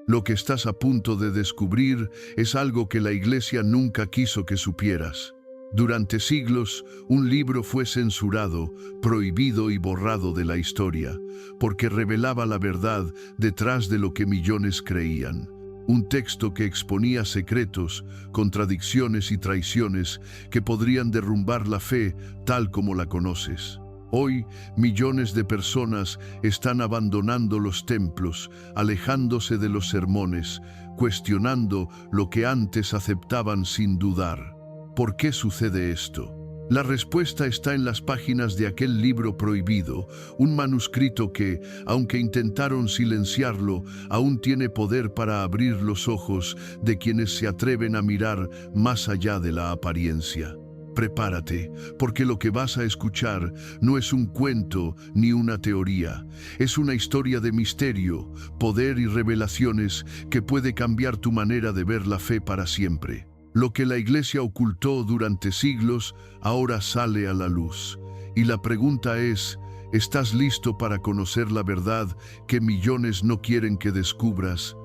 Lo que estás a punto de descubrir es algo que la Iglesia nunca quiso que supieras. Durante siglos, un libro fue censurado, prohibido y borrado de la historia, porque revelaba la verdad detrás de lo que millones creían. Un texto que exponía secretos, contradicciones y traiciones que podrían derrumbar la fe tal como la conoces. Hoy, millones de personas están abandonando los templos, alejándose de los sermones, cuestionando lo que antes aceptaban sin dudar. ¿Por qué sucede esto? La respuesta está en las páginas de aquel libro prohibido, un manuscrito que, aunque intentaron silenciarlo, aún tiene poder para abrir los ojos de quienes se atreven a mirar más allá de la apariencia. Prepárate, porque lo que vas a escuchar no es un cuento ni una teoría. Es una historia de misterio, poder y revelaciones que puede cambiar tu manera de ver la fe para siempre. Lo que la Iglesia ocultó durante siglos ahora sale a la luz. Y la pregunta es, ¿estás listo para conocer la verdad que millones no quieren que descubras?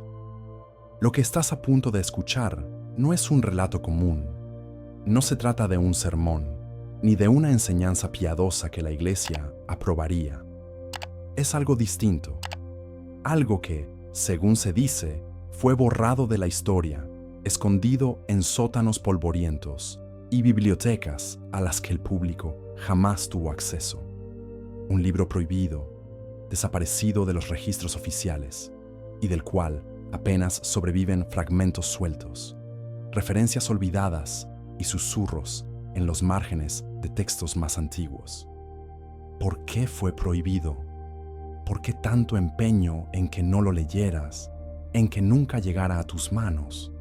Lo que estás a punto de escuchar no es un relato común. No se trata de un sermón, ni de una enseñanza piadosa que la Iglesia aprobaría. Es algo distinto. Algo que, según se dice, fue borrado de la historia, escondido en sótanos polvorientos y bibliotecas a las que el público jamás tuvo acceso. Un libro prohibido, desaparecido de los registros oficiales y del cual apenas sobreviven fragmentos sueltos, referencias olvidadas y susurros en los márgenes de textos más antiguos. ¿Por qué fue prohibido? ¿Por qué tanto empeño en que no lo leyeras, en que nunca llegara a tus manos?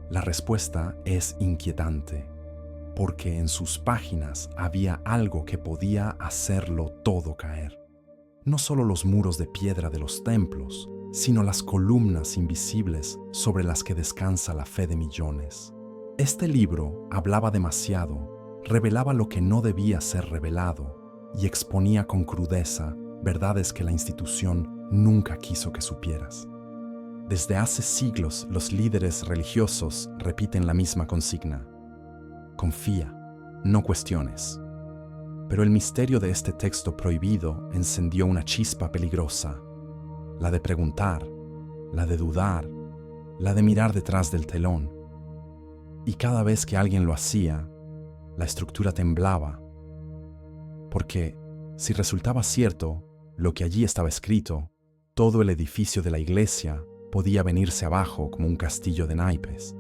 La respuesta es inquietante, porque en sus páginas había algo que podía hacerlo todo caer. No solo los muros de piedra de los templos, sino las columnas invisibles sobre las que descansa la fe de millones. Este libro hablaba demasiado, revelaba lo que no debía ser revelado y exponía con crudeza verdades que la institución nunca quiso que supieras. Desde hace siglos, los líderes religiosos repiten la misma consigna: confía, no cuestiones. Pero el misterio de este texto prohibido encendió una chispa peligrosa, la de preguntar, la de dudar, la de mirar detrás del telón. Y cada vez que alguien lo hacía, la estructura temblaba, porque si resultaba cierto lo que allí estaba escrito, todo el edificio de la iglesia podía venirse abajo como un castillo de naipes.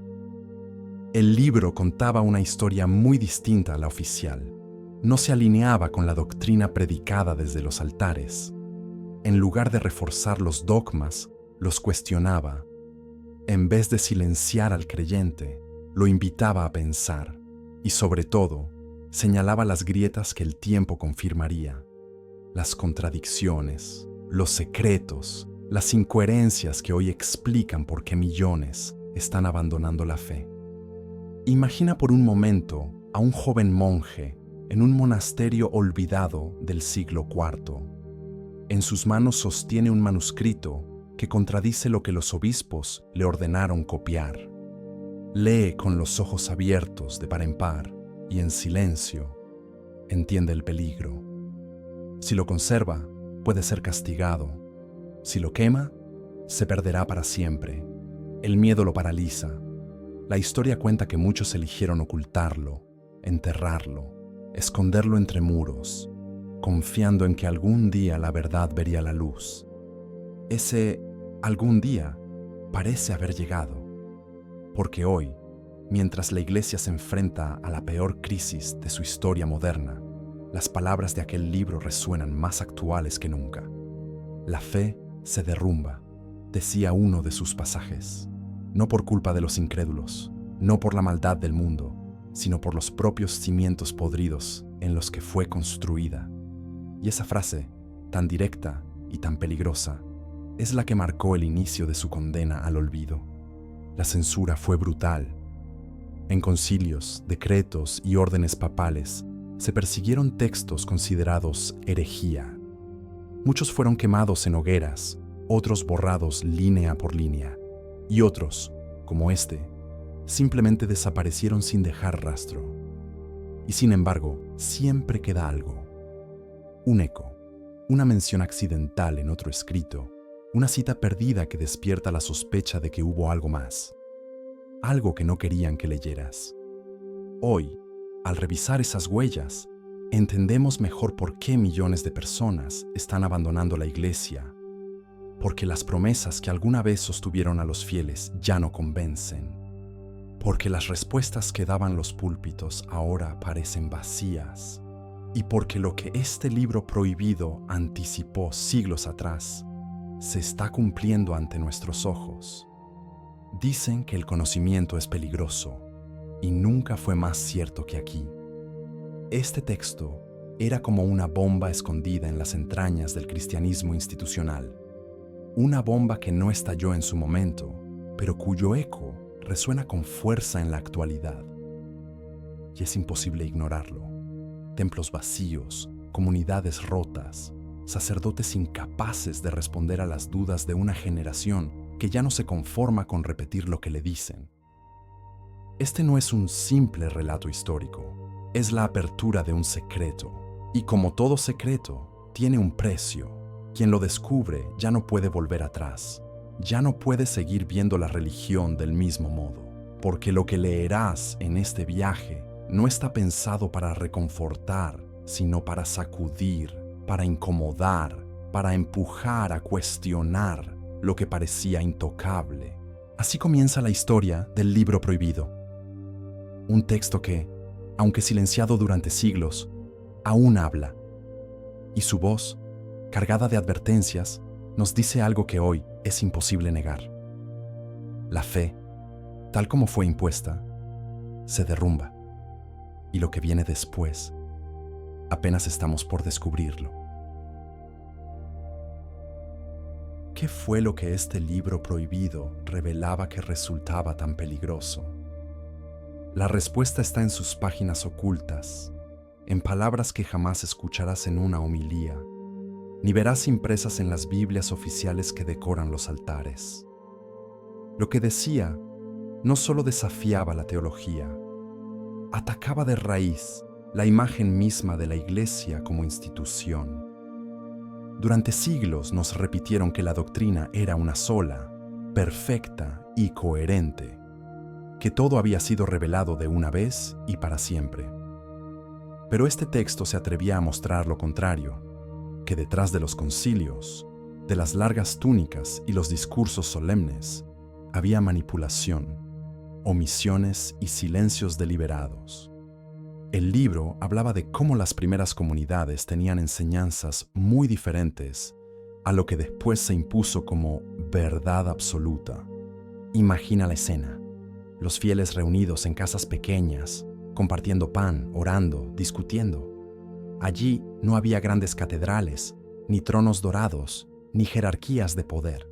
El libro contaba una historia muy distinta a la oficial. No se alineaba con la doctrina predicada desde los altares. En lugar de reforzar los dogmas, los cuestionaba. En vez de silenciar al creyente, lo invitaba a pensar y, sobre todo, señalaba las grietas que el tiempo confirmaría, las contradicciones, los secretos, las incoherencias que hoy explican por qué millones están abandonando la fe. Imagina por un momento a un joven monje en un monasterio olvidado del siglo IV. En sus manos sostiene un manuscrito que contradice lo que los obispos le ordenaron copiar. Lee con los ojos abiertos de par en par y en silencio entiende el peligro. Si lo conserva, puede ser castigado. Si lo quema, se perderá para siempre. El miedo lo paraliza. La historia cuenta que muchos eligieron ocultarlo, enterrarlo, esconderlo entre muros, confiando en que algún día la verdad vería la luz. Ese algún día parece haber llegado. Porque hoy, mientras la Iglesia se enfrenta a la peor crisis de su historia moderna, las palabras de aquel libro resuenan más actuales que nunca. La fe se derrumba, decía uno de sus pasajes, no por culpa de los incrédulos, no por la maldad del mundo, sino por los propios cimientos podridos en los que fue construida. Y esa frase, tan directa y tan peligrosa, es la que marcó el inicio de su condena al olvido. La censura fue brutal. En concilios, decretos y órdenes papales se persiguieron textos considerados herejía. Muchos fueron quemados en hogueras, otros borrados línea por línea. Y otros, como este, simplemente desaparecieron sin dejar rastro. Y sin embargo, siempre queda algo. Un eco, una mención accidental en otro escrito, una cita perdida que despierta la sospecha de que hubo algo más. Algo que no querían que leyeras. Hoy, al revisar esas huellas, entendemos mejor por qué millones de personas están abandonando la iglesia. Porque las promesas que alguna vez sostuvieron a los fieles ya no convencen. Porque las respuestas que daban los púlpitos ahora parecen vacías. Y porque lo que este libro prohibido anticipó siglos atrás se está cumpliendo ante nuestros ojos. Dicen que el conocimiento es peligroso, y nunca fue más cierto que aquí. Este texto era como una bomba escondida en las entrañas del cristianismo institucional. Una bomba que no estalló en su momento, pero cuyo eco resuena con fuerza en la actualidad. Y es imposible ignorarlo. Templos vacíos, comunidades rotas, sacerdotes incapaces de responder a las dudas de una generación que ya no se conforma con repetir lo que le dicen. Este no es un simple relato histórico, es la apertura de un secreto. Y como todo secreto, tiene un precio. Quien lo descubre ya no puede volver atrás, ya no puede seguir viendo la religión del mismo modo, porque lo que leerás en este viaje no está pensado para reconfortar, sino para sacudir, para incomodar, para empujar a cuestionar lo que parecía intocable. Así comienza la historia del Libro Prohibido. Un texto que, aunque silenciado durante siglos, aún habla. Y su voz, cargada de advertencias, nos dice algo que hoy es imposible negar. La fe, tal como fue impuesta, se derrumba. Y lo que viene después, apenas estamos por descubrirlo. ¿Qué fue lo que este libro prohibido revelaba que resultaba tan peligroso? La respuesta está en sus páginas ocultas, en palabras que jamás escucharás en una homilía, ni verás impresas en las Biblias oficiales que decoran los altares. Lo que decía no solo desafiaba la teología, atacaba de raíz la imagen misma de la Iglesia como institución. Durante siglos nos repitieron que la doctrina era una sola, perfecta y coherente, que todo había sido revelado de una vez y para siempre. Pero este texto se atrevía a mostrar lo contrario, que detrás de los concilios, de las largas túnicas y los discursos solemnes, había manipulación, omisiones y silencios deliberados. El libro hablaba de cómo las primeras comunidades tenían enseñanzas muy diferentes a lo que después se impuso como verdad absoluta. Imagina la escena: los fieles reunidos en casas pequeñas, compartiendo pan, orando, discutiendo. Allí no había grandes catedrales, ni tronos dorados, ni jerarquías de poder.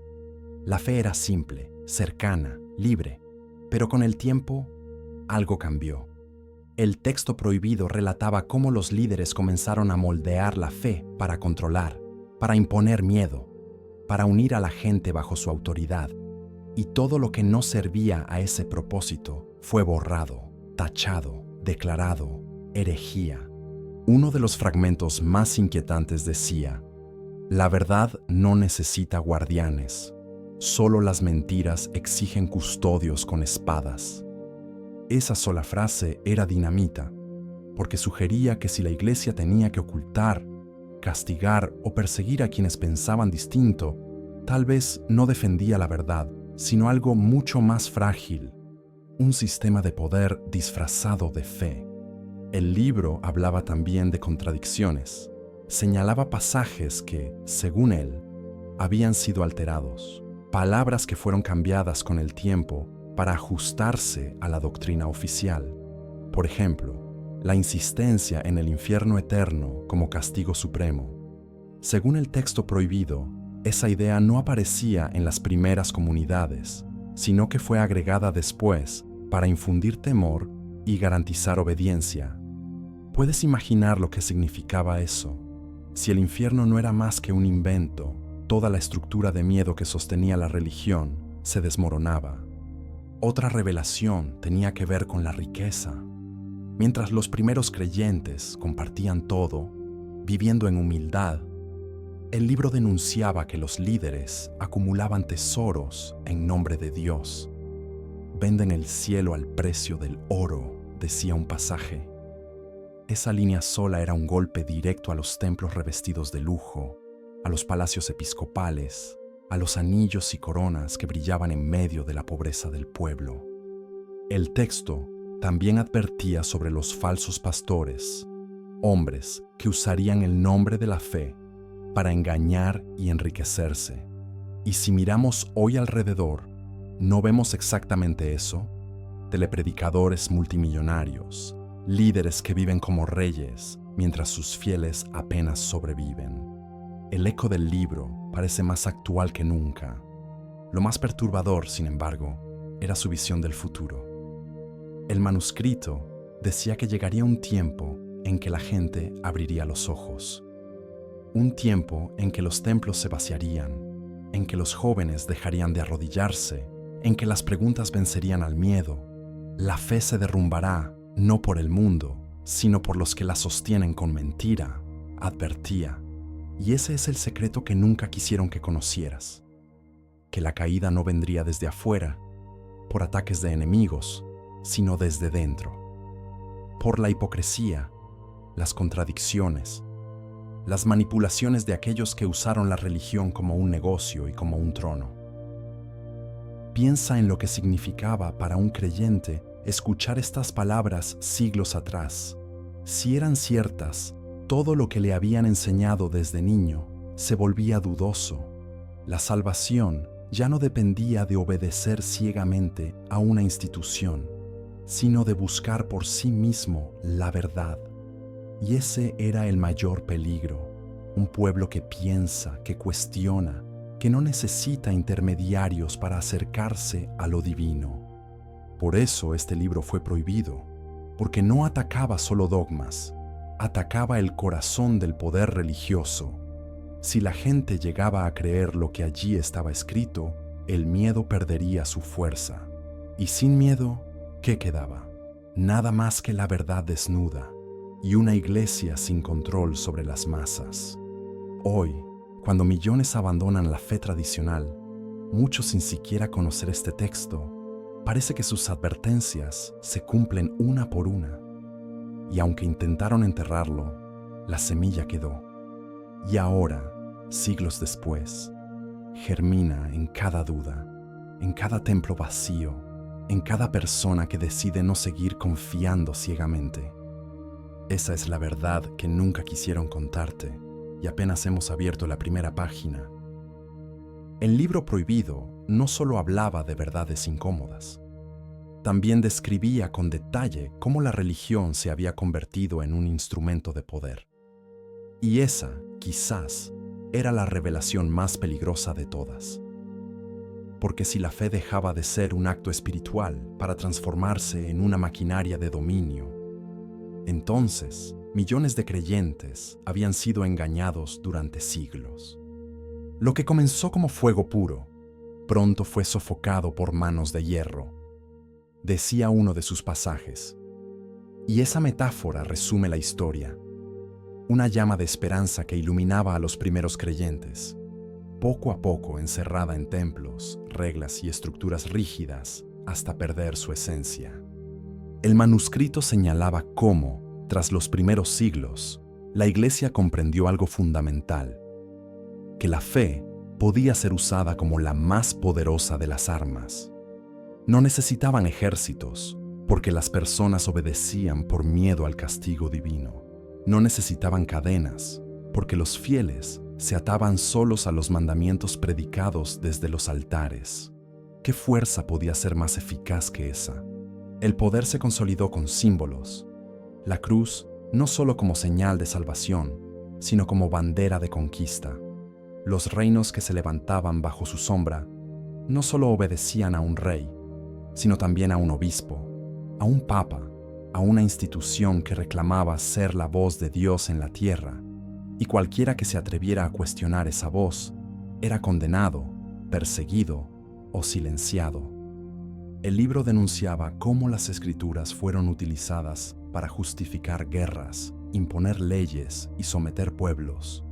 La fe era simple, cercana, libre, pero con el tiempo algo cambió. El texto prohibido relataba cómo los líderes comenzaron a moldear la fe para controlar, para imponer miedo, para unir a la gente bajo su autoridad. Y todo lo que no servía a ese propósito fue borrado, tachado, declarado herejía. Uno de los fragmentos más inquietantes decía: la verdad no necesita guardianes, solo las mentiras exigen custodios con espadas. Esa sola frase era dinamita, porque sugería que si la Iglesia tenía que ocultar, castigar o perseguir a quienes pensaban distinto, tal vez no defendía la verdad, sino algo mucho más frágil, un sistema de poder disfrazado de fe. El libro hablaba también de contradicciones, señalaba pasajes que, según él, habían sido alterados, palabras que fueron cambiadas con el tiempo para ajustarse a la doctrina oficial. Por ejemplo, la insistencia en el infierno eterno como castigo supremo. Según el texto prohibido, esa idea no aparecía en las primeras comunidades, sino que fue agregada después para infundir temor y garantizar obediencia. ¿Puedes imaginar lo que significaba eso? Si el infierno no era más que un invento, toda la estructura de miedo que sostenía la religión se desmoronaba. Otra revelación tenía que ver con la riqueza. Mientras los primeros creyentes compartían todo, viviendo en humildad, el libro denunciaba que los líderes acumulaban tesoros en nombre de Dios. Venden el cielo al precio del oro, decía un pasaje. Esa línea sola era un golpe directo a los templos revestidos de lujo, a los palacios episcopales, a los anillos y coronas que brillaban en medio de la pobreza del pueblo. El texto también advertía sobre los falsos pastores, hombres que usarían el nombre de la fe para engañar y enriquecerse. Y si miramos hoy alrededor, ¿no vemos exactamente eso? Telepredicadores multimillonarios, líderes que viven como reyes mientras sus fieles apenas sobreviven. El eco del libro parece más actual que nunca. Lo más perturbador, sin embargo, era su visión del futuro. El manuscrito decía que llegaría un tiempo en que la gente abriría los ojos. Un tiempo en que los templos se vaciarían, en que los jóvenes dejarían de arrodillarse, en que las preguntas vencerían al miedo. La fe se derrumbará, no por el mundo, sino por los que la sostienen con mentira, advertía. Y ese es el secreto que nunca quisieron que conocieras. Que la caída no vendría desde afuera, por ataques de enemigos, sino desde dentro. Por la hipocresía, las contradicciones, las manipulaciones de aquellos que usaron la religión como un negocio y como un trono. Piensa en lo que significaba para un creyente escuchar estas palabras siglos atrás. Si eran ciertas, todo lo que le habían enseñado desde niño se volvía dudoso. La salvación ya no dependía de obedecer ciegamente a una institución, sino de buscar por sí mismo la verdad. Y ese era el mayor peligro, un pueblo que piensa, que cuestiona, que no necesita intermediarios para acercarse a lo divino. Por eso este libro fue prohibido, porque no atacaba solo dogmas, atacaba el corazón del poder religioso. Si la gente llegaba a creer lo que allí estaba escrito, el miedo perdería su fuerza. Y sin miedo, ¿qué quedaba? Nada más que la verdad desnuda y una iglesia sin control sobre las masas. Hoy, cuando millones abandonan la fe tradicional, muchos sin siquiera conocer este texto, parece que sus advertencias se cumplen una por una. Y aunque intentaron enterrarlo, la semilla quedó. Y ahora, siglos después, germina en cada duda, en cada templo vacío, en cada persona que decide no seguir confiando ciegamente. Esa es la verdad que nunca quisieron contarte, y apenas hemos abierto la primera página. El libro prohibido no solo hablaba de verdades incómodas, también describía con detalle cómo la religión se había convertido en un instrumento de poder. Y esa, quizás, era la revelación más peligrosa de todas. Porque si la fe dejaba de ser un acto espiritual para transformarse en una maquinaria de dominio, entonces millones de creyentes habían sido engañados durante siglos. Lo que comenzó como fuego puro, pronto fue sofocado por manos de hierro, decía uno de sus pasajes. Y esa metáfora resume la historia. Una llama de esperanza que iluminaba a los primeros creyentes, poco a poco encerrada en templos, reglas y estructuras rígidas hasta perder su esencia. El manuscrito señalaba cómo, tras los primeros siglos, la Iglesia comprendió algo fundamental: que la fe podía ser usada como la más poderosa de las armas. No necesitaban ejércitos, porque las personas obedecían por miedo al castigo divino. No necesitaban cadenas, porque los fieles se ataban solos a los mandamientos predicados desde los altares. ¿Qué fuerza podía ser más eficaz que esa? El poder se consolidó con símbolos. La cruz no solo como señal de salvación, sino como bandera de conquista. Los reinos que se levantaban bajo su sombra no solo obedecían a un rey, sino también a un obispo, a un papa, a una institución que reclamaba ser la voz de Dios en la tierra, y cualquiera que se atreviera a cuestionar esa voz era condenado, perseguido o silenciado. El libro denunciaba cómo las escrituras fueron utilizadas para justificar guerras, imponer leyes y someter pueblos.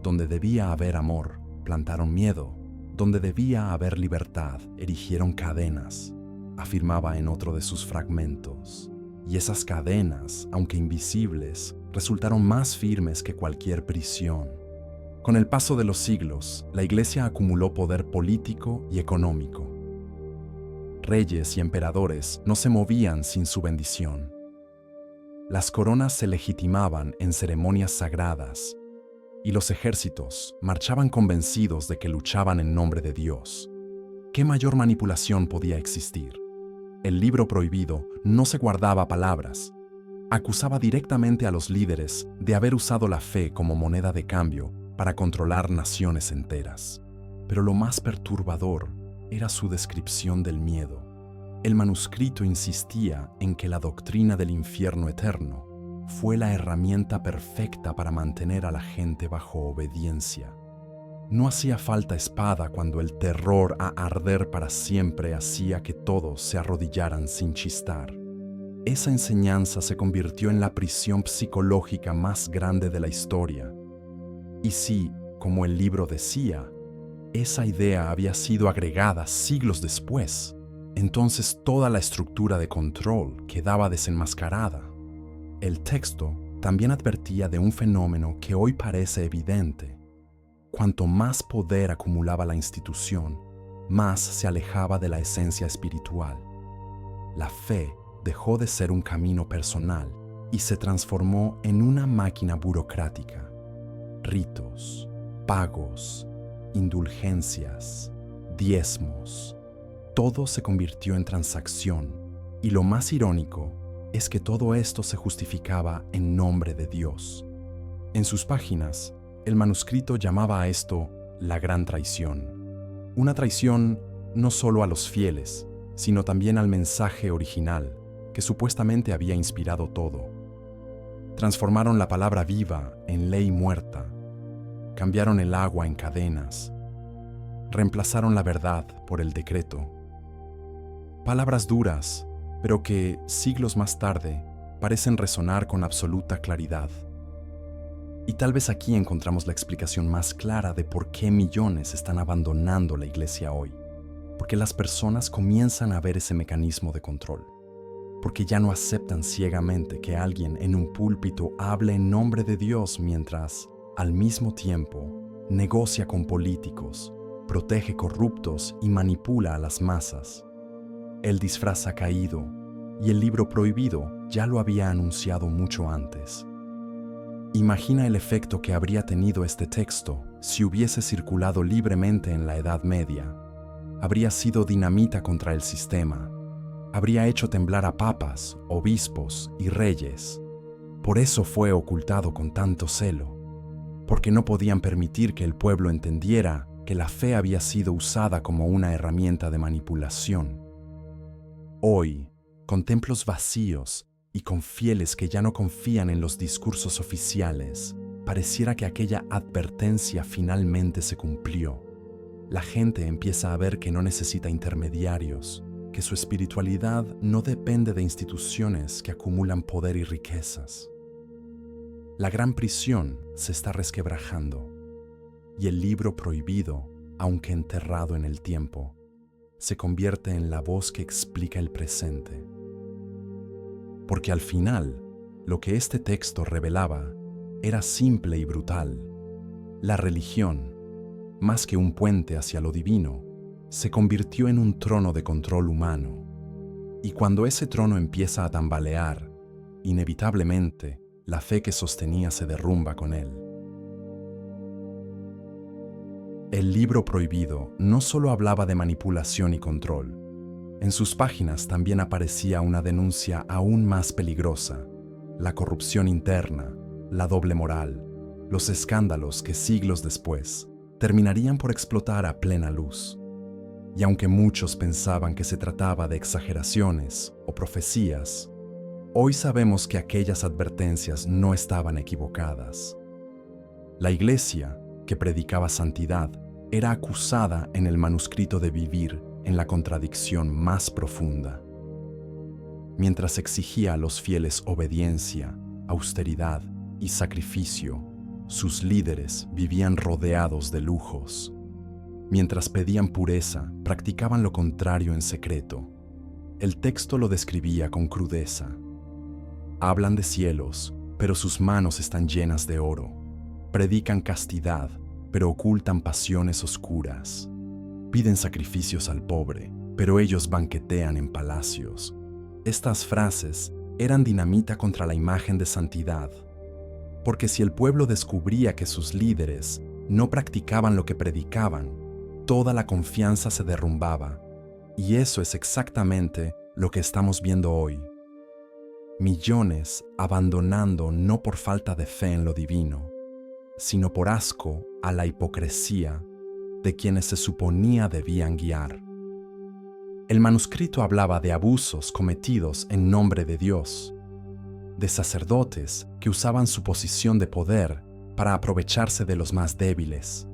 Donde debía haber amor, plantaron miedo. Donde debía haber libertad, erigieron cadenas, afirmaba en otro de sus fragmentos. Y esas cadenas, aunque invisibles, resultaron más firmes que cualquier prisión. Con el paso de los siglos, la Iglesia acumuló poder político y económico. Reyes y emperadores no se movían sin su bendición. Las coronas se legitimaban en ceremonias sagradas, y los ejércitos marchaban convencidos de que luchaban en nombre de Dios. ¿Qué mayor manipulación podía existir? El libro prohibido no se guardaba palabras. Acusaba directamente a los líderes de haber usado la fe como moneda de cambio para controlar naciones enteras. Pero lo más perturbador era su descripción del miedo. El manuscrito insistía en que la doctrina del infierno eterno fue la herramienta perfecta para mantener a la gente bajo obediencia. No hacía falta espada cuando el terror a arder para siempre hacía que todos se arrodillaran sin chistar. Esa enseñanza se convirtió en la prisión psicológica más grande de la historia. Y si, como el libro decía, esa idea había sido agregada siglos después, entonces toda la estructura de control quedaba desenmascarada. El texto también advertía de un fenómeno que hoy parece evidente. Cuanto más poder acumulaba la institución, más se alejaba de la esencia espiritual. La fe dejó de ser un camino personal y se transformó en una máquina burocrática. Ritos, pagos, indulgencias, diezmos, todo se convirtió en transacción, y lo más irónico es que todo esto se justificaba en nombre de Dios. En sus páginas, el manuscrito llamaba a esto la gran traición. Una traición no solo a los fieles, sino también al mensaje original, que supuestamente había inspirado todo. Transformaron la palabra viva en ley muerta, cambiaron el agua en cadenas, reemplazaron la verdad por el decreto. Palabras duras, pero que, siglos más tarde, parecen resonar con absoluta claridad. Y tal vez aquí encontramos la explicación más clara de por qué millones están abandonando la Iglesia hoy. Porque las personas comienzan a ver ese mecanismo de control. Porque ya no aceptan ciegamente que alguien en un púlpito hable en nombre de Dios mientras, al mismo tiempo, negocia con políticos, protege corruptos y manipula a las masas. El disfraz ha caído, y el libro prohibido ya lo había anunciado mucho antes. Imagina el efecto que habría tenido este texto si hubiese circulado libremente en la Edad Media. Habría sido dinamita contra el sistema. Habría hecho temblar a papas, obispos y reyes. Por eso fue ocultado con tanto celo, porque no podían permitir que el pueblo entendiera que la fe había sido usada como una herramienta de manipulación. Hoy, con templos vacíos y con fieles que ya no confían en los discursos oficiales, pareciera que aquella advertencia finalmente se cumplió. La gente empieza a ver que no necesita intermediarios, que su espiritualidad no depende de instituciones que acumulan poder y riquezas. La gran prisión se está resquebrajando, y el libro prohibido, aunque enterrado en el tiempo, se convierte en la voz que explica el presente. Porque al final, lo que este texto revelaba era simple y brutal. La religión, más que un puente hacia lo divino, se convirtió en un trono de control humano. Y cuando ese trono empieza a tambalear, inevitablemente, la fe que sostenía se derrumba con él. El libro prohibido no solo hablaba de manipulación y control. En sus páginas también aparecía una denuncia aún más peligrosa: la corrupción interna, la doble moral, los escándalos que siglos después terminarían por explotar a plena luz. Y aunque muchos pensaban que se trataba de exageraciones o profecías, hoy sabemos que aquellas advertencias no estaban equivocadas. La Iglesia, que predicaba santidad, era acusada en el manuscrito de vivir en la contradicción más profunda. Mientras exigía a los fieles obediencia, austeridad y sacrificio, sus líderes vivían rodeados de lujos. Mientras pedían pureza, practicaban lo contrario en secreto. El texto lo describía con crudeza. Hablan de cielos, pero sus manos están llenas de oro. Predican castidad, pero ocultan pasiones oscuras. Piden sacrificios al pobre, pero ellos banquetean en palacios. Estas frases eran dinamita contra la imagen de santidad, porque si el pueblo descubría que sus líderes no practicaban lo que predicaban, toda la confianza se derrumbaba, y eso es exactamente lo que estamos viendo hoy. Millones abandonando no por falta de fe en lo divino, sino por asco a la hipocresía de quienes se suponía debían guiar. El manuscrito hablaba de abusos cometidos en nombre de Dios, de sacerdotes que usaban su posición de poder para aprovecharse de los más débiles.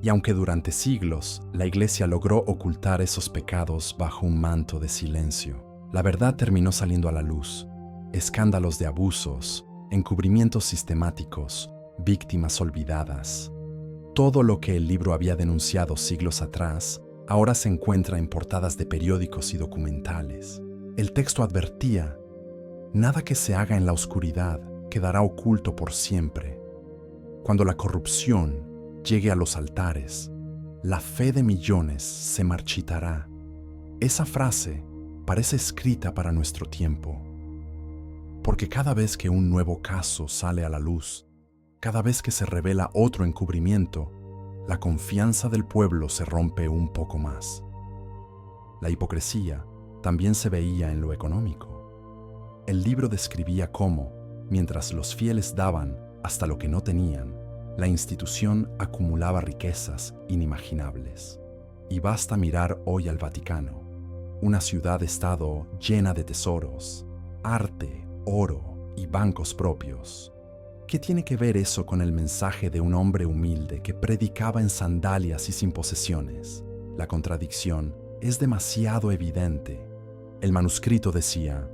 Y aunque durante siglos la Iglesia logró ocultar esos pecados bajo un manto de silencio, la verdad terminó saliendo a la luz. Escándalos de abusos, encubrimientos sistemáticos, víctimas olvidadas. Todo lo que el libro había denunciado siglos atrás ahora se encuentra en portadas de periódicos y documentales. El texto advertía: nada que se haga en la oscuridad quedará oculto por siempre. Cuando la corrupción llegue a los altares, la fe de millones se marchitará. Esa frase parece escrita para nuestro tiempo, porque cada vez que un nuevo caso sale a la luz, cada vez que se revela otro encubrimiento, la confianza del pueblo se rompe un poco más. La hipocresía también se veía en lo económico. El libro describía cómo, mientras los fieles daban hasta lo que no tenían, la institución acumulaba riquezas inimaginables. Y basta mirar hoy al Vaticano, una ciudad-estado llena de tesoros, arte, oro y bancos propios. ¿Qué tiene que ver eso con el mensaje de un hombre humilde que predicaba en sandalias y sin posesiones? La contradicción es demasiado evidente. El manuscrito decía: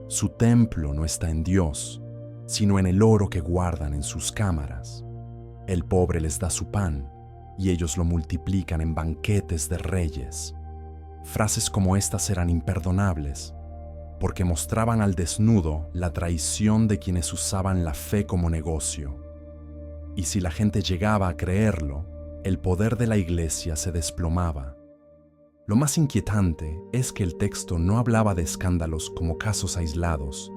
su templo no está en Dios, sino en el oro que guardan en sus cámaras. El pobre les da su pan, y ellos lo multiplican en banquetes de reyes. Frases como estas eran imperdonables, porque mostraban al desnudo la traición de quienes usaban la fe como negocio. Y si la gente llegaba a creerlo, el poder de la Iglesia se desplomaba. Lo más inquietante es que el texto no hablaba de escándalos como casos aislados,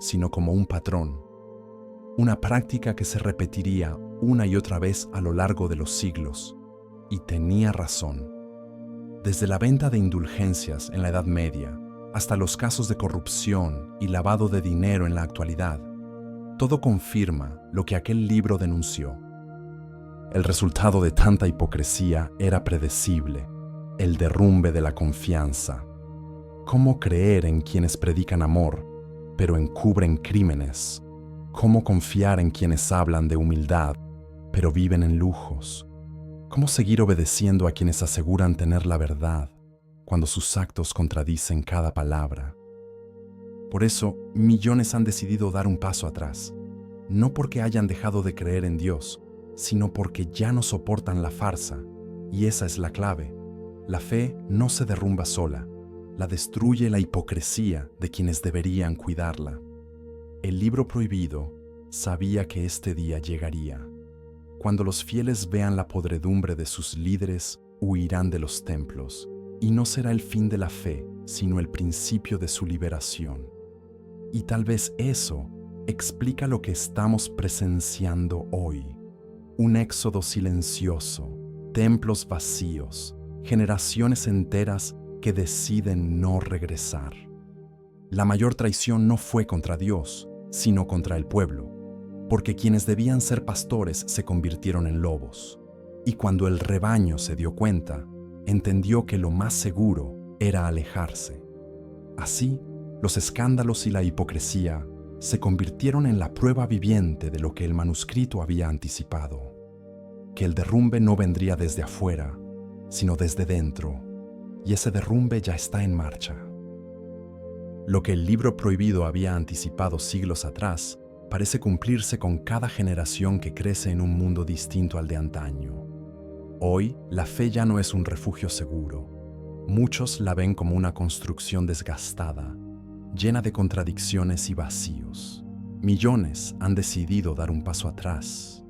sino como un patrón, una práctica que se repetiría una y otra vez a lo largo de los siglos. Y tenía razón. Desde la venta de indulgencias en la Edad Media hasta los casos de corrupción y lavado de dinero en la actualidad, todo confirma lo que aquel libro denunció. El resultado de tanta hipocresía era predecible: el derrumbe de la confianza. ¿Cómo creer en quienes predican amor, pero encubren crímenes? ¿Cómo confiar en quienes hablan de humildad, pero viven en lujos? ¿Cómo seguir obedeciendo a quienes aseguran tener la verdad, cuando sus actos contradicen cada palabra? Por eso, millones han decidido dar un paso atrás, no porque hayan dejado de creer en Dios, sino porque ya no soportan la farsa, y esa es la clave. La fe no se derrumba sola, la destruye la hipocresía de quienes deberían cuidarla. El libro prohibido sabía que este día llegaría. Cuando los fieles vean la podredumbre de sus líderes, huirán de los templos, y no será el fin de la fe, sino el principio de su liberación. Y tal vez eso explica lo que estamos presenciando hoy: un éxodo silencioso, templos vacíos, generaciones enteras que deciden no regresar. La mayor traición no fue contra Dios, sino contra el pueblo, porque quienes debían ser pastores se convirtieron en lobos. Y cuando el rebaño se dio cuenta, entendió que lo más seguro era alejarse. Así, los escándalos y la hipocresía se convirtieron en la prueba viviente de lo que el manuscrito había anticipado: que el derrumbe no vendría desde afuera, sino desde dentro. y ese derrumbe ya está en marcha. Lo que el libro prohibido había anticipado siglos atrás parece cumplirse con cada generación que crece en un mundo distinto al de antaño. Hoy, la fe ya no es un refugio seguro. Muchos la ven como una construcción desgastada, llena de contradicciones y vacíos. Millones han decidido dar un paso atrás.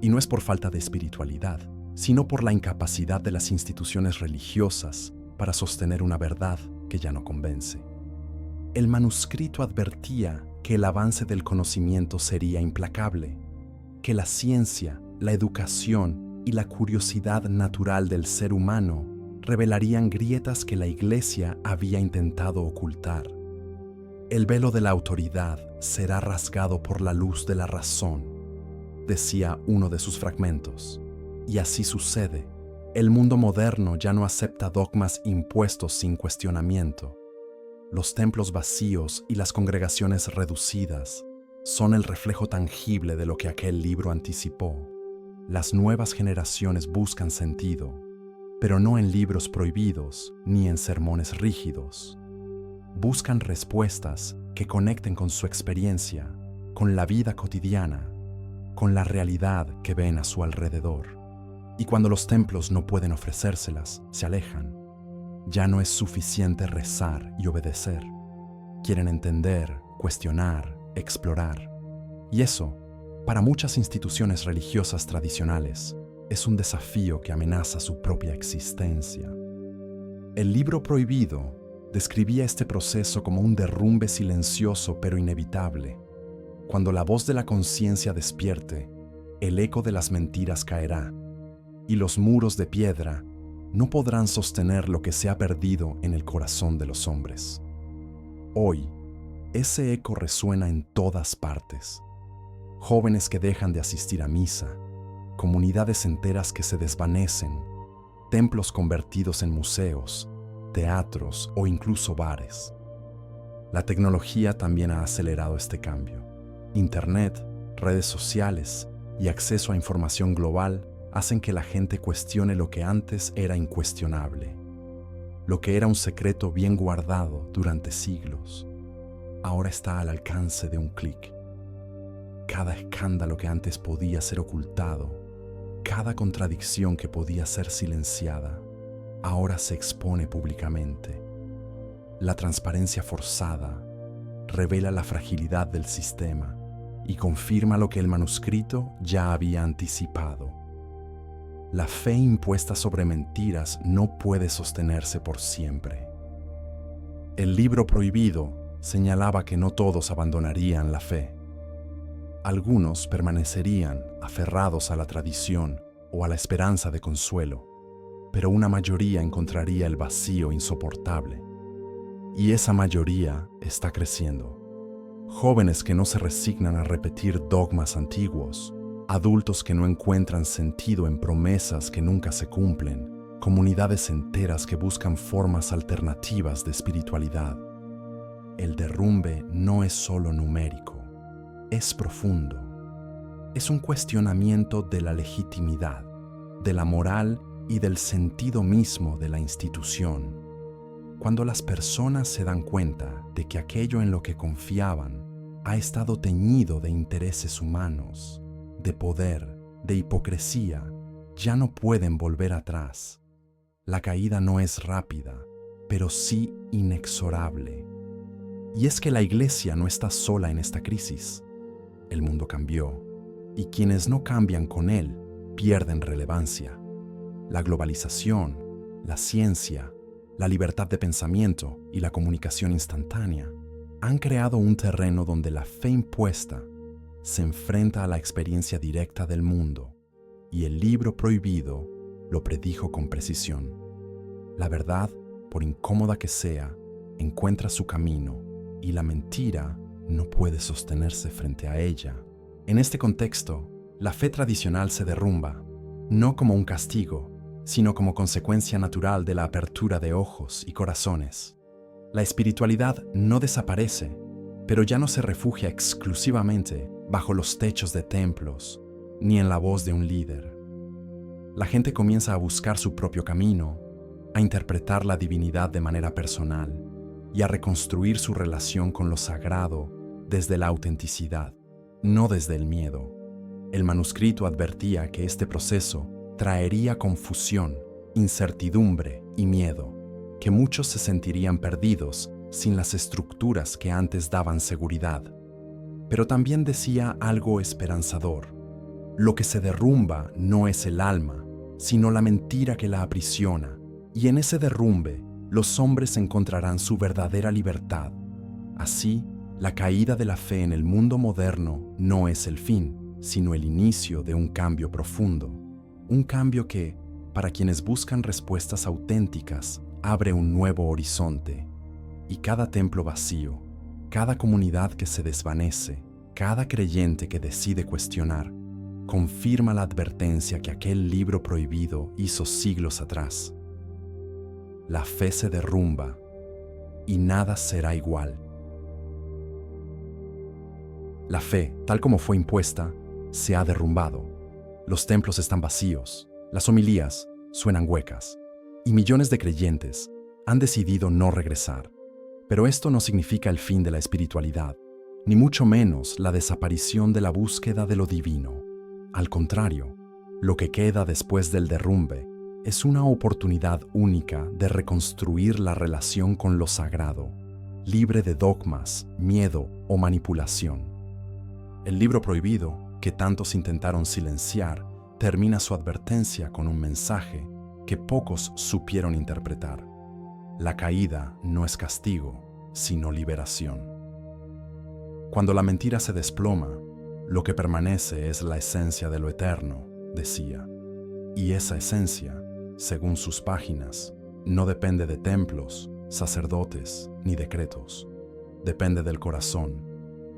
Y no es por falta de espiritualidad, sino por la incapacidad de las instituciones religiosas para sostener una verdad que ya no convence. El manuscrito advertía que el avance del conocimiento sería implacable, que la ciencia, la educación y la curiosidad natural del ser humano revelarían grietas que la Iglesia había intentado ocultar. El velo de la autoridad será rasgado por la luz de la razón, decía uno de sus fragmentos. Y así sucede. El mundo moderno ya no acepta dogmas impuestos sin cuestionamiento. Los templos vacíos y las congregaciones reducidas son el reflejo tangible de lo que aquel libro anticipó. Las nuevas generaciones buscan sentido, pero no en libros prohibidos ni en sermones rígidos. Buscan respuestas que conecten con su experiencia, con la vida cotidiana, con la realidad que ven a su alrededor. Y cuando los templos no pueden ofrecérselas, se alejan. Ya no es suficiente rezar y obedecer. Quieren entender, cuestionar, explorar. Y eso, para muchas instituciones religiosas tradicionales, es un desafío que amenaza su propia existencia. El libro prohibido describía este proceso como un derrumbe silencioso pero inevitable. Cuando la voz de la conciencia despierte, el eco de las mentiras caerá, y los muros de piedra no podrán sostener lo que se ha perdido en el corazón de los hombres. Hoy, ese eco resuena en todas partes. Jóvenes que dejan de asistir a misa, comunidades enteras que se desvanecen, templos convertidos en museos, teatros o incluso bares. La tecnología también ha acelerado este cambio. Internet, redes sociales y acceso a información global hacen que la gente cuestione lo que antes era incuestionable. Lo que era un secreto bien guardado durante siglos, ahora está al alcance de un clic. Cada escándalo que antes podía ser ocultado, cada contradicción que podía ser silenciada, ahora se expone públicamente. La transparencia forzada revela la fragilidad del sistema y confirma lo que el manuscrito ya había anticipado. La fe impuesta sobre mentiras no puede sostenerse por siempre. El libro prohibido señalaba que no todos abandonarían la fe. Algunos permanecerían aferrados a la tradición o a la esperanza de consuelo, pero una mayoría encontraría el vacío insoportable. Y esa mayoría está creciendo. Jóvenes que no se resignan a repetir dogmas antiguos, adultos que no encuentran sentido en promesas que nunca se cumplen, comunidades enteras que buscan formas alternativas de espiritualidad. El derrumbe no es solo numérico, es profundo. Es un cuestionamiento de la legitimidad, de la moral y del sentido mismo de la institución. Cuando las personas se dan cuenta de que aquello en lo que confiaban ha estado teñido de intereses humanos, de poder, de hipocresía, ya no pueden volver atrás. La caída no es rápida, pero sí inexorable. Y es que la Iglesia no está sola en esta crisis. El mundo cambió, y quienes no cambian con él pierden relevancia. La globalización, la ciencia, la libertad de pensamiento y la comunicación instantánea han creado un terreno donde la fe impuesta se enfrenta a la experiencia directa del mundo, y el libro prohibido lo predijo con precisión. La verdad, por incómoda que sea, encuentra su camino, y la mentira no puede sostenerse frente a ella. En este contexto, la fe tradicional se derrumba, no como un castigo, sino como consecuencia natural de la apertura de ojos y corazones. La espiritualidad no desaparece, pero ya no se refugia exclusivamente bajo los techos de templos, ni en la voz de un líder. La gente comienza a buscar su propio camino, a interpretar la divinidad de manera personal y a reconstruir su relación con lo sagrado desde la autenticidad, no desde el miedo. El manuscrito advertía que este proceso traería confusión, incertidumbre y miedo, que muchos se sentirían perdidos sin las estructuras que antes daban seguridad. Pero también decía algo esperanzador. Lo que se derrumba no es el alma, sino la mentira que la aprisiona, y en ese derrumbe los hombres encontrarán su verdadera libertad. Así, la caída de la fe en el mundo moderno no es el fin, sino el inicio de un cambio profundo. Un cambio que, para quienes buscan respuestas auténticas, abre un nuevo horizonte. Y cada templo vacío, cada comunidad que se desvanece, cada creyente que decide cuestionar, confirma la advertencia que aquel libro prohibido hizo siglos atrás. La fe se derrumba y nada será igual. La fe, tal como fue impuesta, se ha derrumbado. Los templos están vacíos, las homilías suenan huecas, y millones de creyentes han decidido no regresar. Pero esto no significa el fin de la espiritualidad, ni mucho menos la desaparición de la búsqueda de lo divino. Al contrario, lo que queda después del derrumbe es una oportunidad única de reconstruir la relación con lo sagrado, libre de dogmas, miedo o manipulación. El libro prohibido, que tantos intentaron silenciar, termina su advertencia con un mensaje que pocos supieron interpretar. La caída no es castigo, sino liberación. Cuando la mentira se desploma, lo que permanece es la esencia de lo eterno, decía. Y esa esencia, según sus páginas, no depende de templos, sacerdotes ni decretos. Depende del corazón,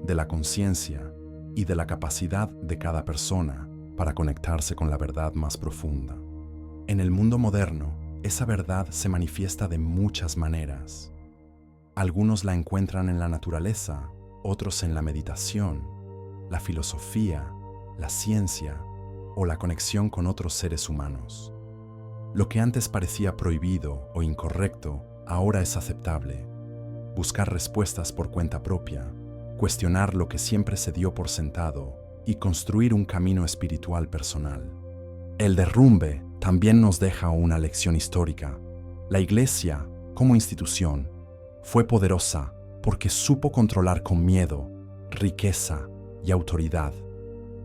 de la conciencia y de la capacidad de cada persona para conectarse con la verdad más profunda. En el mundo moderno, esa verdad se manifiesta de muchas maneras. Algunos la encuentran en la naturaleza, otros en la meditación, la filosofía, la ciencia o la conexión con otros seres humanos. Lo que antes parecía prohibido o incorrecto, ahora es aceptable. Buscar respuestas por cuenta propia, cuestionar lo que siempre se dio por sentado y construir un camino espiritual personal. El derrumbe también nos deja una lección histórica. La Iglesia, como institución, fue poderosa porque supo controlar con miedo, riqueza y autoridad.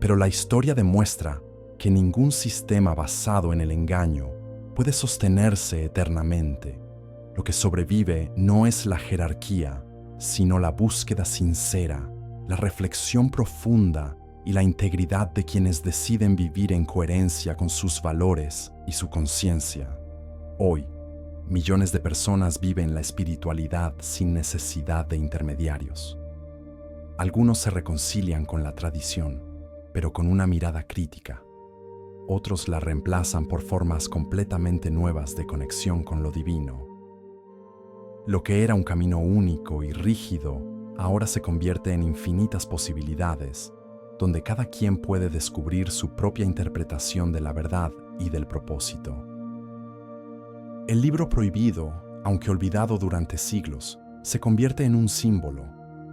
Pero la historia demuestra que ningún sistema basado en el engaño puede sostenerse eternamente. Lo que sobrevive no es la jerarquía, sino la búsqueda sincera, la reflexión profunda y la integridad de quienes deciden vivir en coherencia con sus valores y su conciencia. Hoy, millones de personas viven la espiritualidad sin necesidad de intermediarios. Algunos se reconcilian con la tradición, pero con una mirada crítica. Otros la reemplazan por formas completamente nuevas de conexión con lo divino. Lo que era un camino único y rígido, ahora se convierte en infinitas posibilidades, donde cada quien puede descubrir su propia interpretación de la verdad y del propósito. El libro prohibido, aunque olvidado durante siglos, se convierte en un símbolo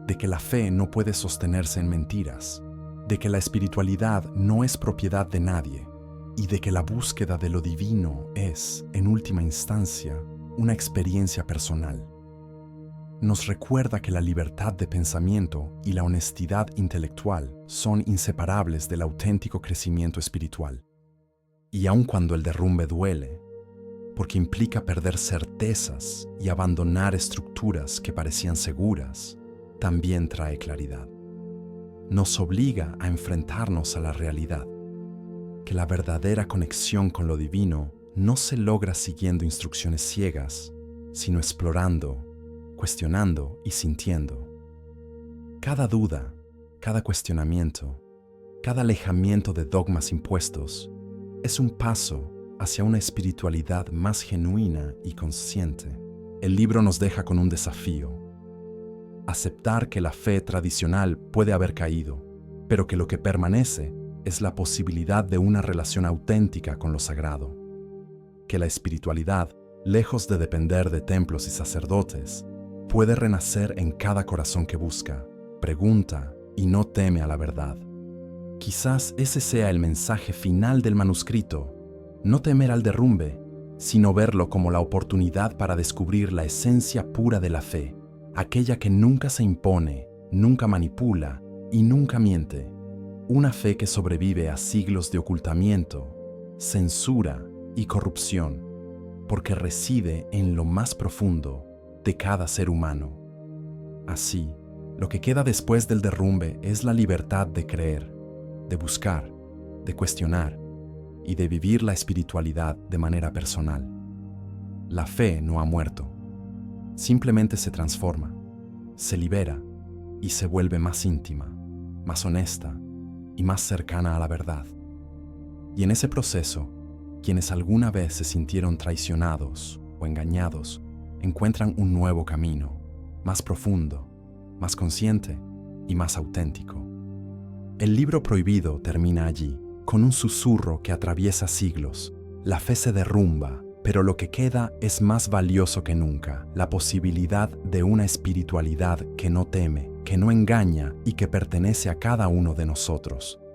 de que la fe no puede sostenerse en mentiras, de que la espiritualidad no es propiedad de nadie y de que la búsqueda de lo divino es, en última instancia, una experiencia personal. Nos recuerda que la libertad de pensamiento y la honestidad intelectual son inseparables del auténtico crecimiento espiritual. Y aun cuando el derrumbe duele, porque implica perder certezas y abandonar estructuras que parecían seguras, también trae claridad. Nos obliga a enfrentarnos a la realidad, que la verdadera conexión con lo divino no se logra siguiendo instrucciones ciegas, sino explorando, cuestionando y sintiendo. Cada duda, cada cuestionamiento, cada alejamiento de dogmas impuestos es un paso hacia una espiritualidad más genuina y consciente. El libro nos deja con un desafío: aceptar que la fe tradicional puede haber caído, pero que lo que permanece es la posibilidad de una relación auténtica con lo sagrado. Que la espiritualidad lejos de depender de templos y sacerdotes, puede renacer en cada corazón que busca, pregunta y no teme a la verdad. Quizás ese sea el mensaje final del manuscrito: no temer al derrumbe, sino verlo como la oportunidad para descubrir la esencia pura de la fe, aquella que nunca se impone, nunca manipula y nunca miente. Una fe que sobrevive a siglos de ocultamiento, censura y corrupción, porque reside en lo más profundo de cada ser humano. Así, lo que queda después del derrumbe es la libertad de creer, de buscar, de cuestionar y de vivir la espiritualidad de manera personal. La fe no ha muerto, simplemente se transforma, se libera y se vuelve más íntima, más honesta y más cercana a la verdad. Y en ese proceso, quienes alguna vez se sintieron traicionados o engañados encuentran un nuevo camino, más profundo, más consciente y más auténtico. El libro prohibido termina allí, con un susurro que atraviesa siglos. La fe se derrumba, pero lo que queda es más valioso que nunca: la posibilidad de una espiritualidad que no teme, que no engaña y que pertenece a cada uno de nosotros.